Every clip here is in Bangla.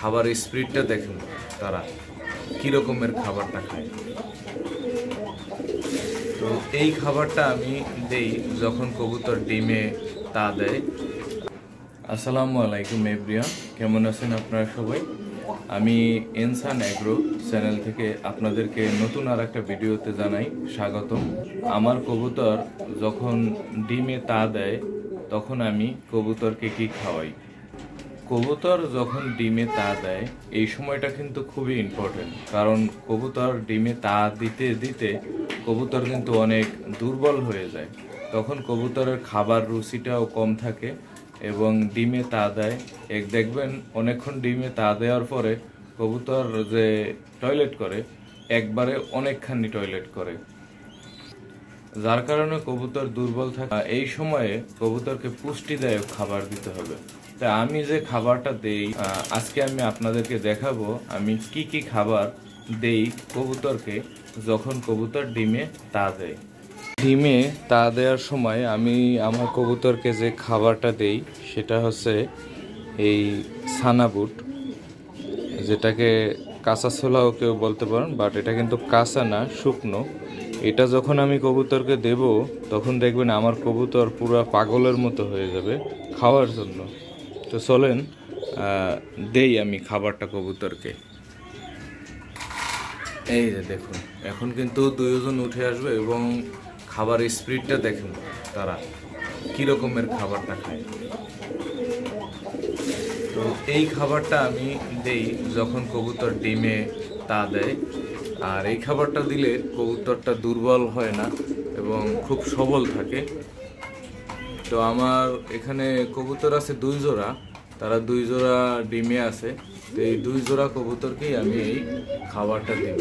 খাবার স্পিডটা দেখুন তারা কি রকমের খাবারটা খায়। তো এই খাবারটা আমি দেই যখন কবুতর ডিমে তা দেয়। আসসালামু আলাইকুম এভরিওয়ান, কেমন আছেন আপনারা সবাই? আমি ইনসান এগ্রো চ্যানেল থেকে আপনাদেরকে নতুন আর একটা ভিডিওতে জানাই স্বাগতম। আমার কবুতর যখন ডিমে তা দেয় তখন আমি কবুতরকে কি খাওয়াই। কবুতর যখন ডিমে তা দেয় এই সময়টা কিন্তু খুবই ইম্পর্টেন্ট, কারণ কবুতর ডিমে তা দিতে দিতে কবুতর কিন্তু অনেক দুর্বল হয়ে যায়। তখন কবুতরের খাবার রুচিটাও কম থাকে এবং ডিমে তা দেয়। দেখবেন অনেকক্ষণ ডিমে তা দেওয়ার পরে কবুতর যে টয়লেট করে একবারে অনেকখানি টয়লেট করে, যার কারণে কবুতর দুর্বল থাকে। এই সময়ে কবুতরকে পুষ্টিদায়ক খাবার দিতে হবে। তা আমি যে খাবারটা দেই আজকে আমি আপনাদেরকে দেখাবো আমি কি কি খাবার দেই কবুতরকে যখন কবুতর ডিমে তা দেয়। ডিমে তা দেওয়ার সময় আমি আমার কবুতরকে যে খাবারটা দেই সেটা হচ্ছে এই ছানা বুট, যেটাকে কাঁচা ছোলাও কেউ বলতে পারেন, বাট এটা কিন্তু কাঁচা না, শুকনো। এটা যখন আমি কবুতরকে দেব তখন দেখবেন আমার কবুতর পুরো পাগলের মতো হয়ে যাবে খাওয়ার জন্য। তো চলেন দেই আমি খাবারটা কবুতরকে। এই যে দেখুন, এখন কিন্তু দুইজন উঠে আসবে এবং খাবার স্পিডটা দেখুন তারা কি রকমের খাবারটা খায়। তো এই খাবারটা আমি দেই যখন কবুতর ডিমে তা দেয়, আর এই খাবারটা দিলে কবুতরটা দুর্বল হয় না এবং খুব সবল থাকে। তো আমার এখানে কবুতর আছে 2 জোড়া, তারা 2 জোড়া ডিমে আছে। তো এই 2 জোড়া কবুতরকেই আমি এই খাবারটা দেব।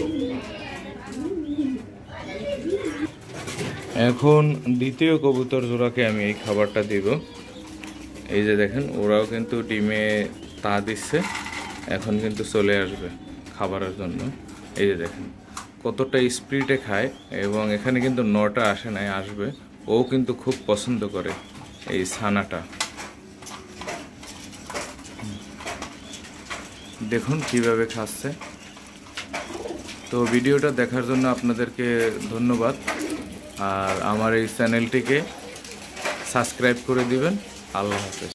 এখন দ্বিতীয় কবুতর জোড়াকে আমি এই খাবারটা দিব। এই যে দেখেন, ওরাও কিন্তু ডিমে তা দিচ্ছে, এখন কিন্তু চলে আসবে খাবারের জন্য। এই যে দেখেন কতটা স্পিডে খায়, এবং এখানে কিন্তু নটা আসে নাই, আসবে। ও কিন্তু খুব পছন্দ করে এই ছানাটা। দেখুন কিভাবে খাচ্ছে। তো ভিডিওটা দেখার জন্য আপনাদেরকে ধন্যবাদ, আর আমার এই চ্যানেলটিকে সাবস্ক্রাইব করে দিবেন। আল্লাহ হাফেজ।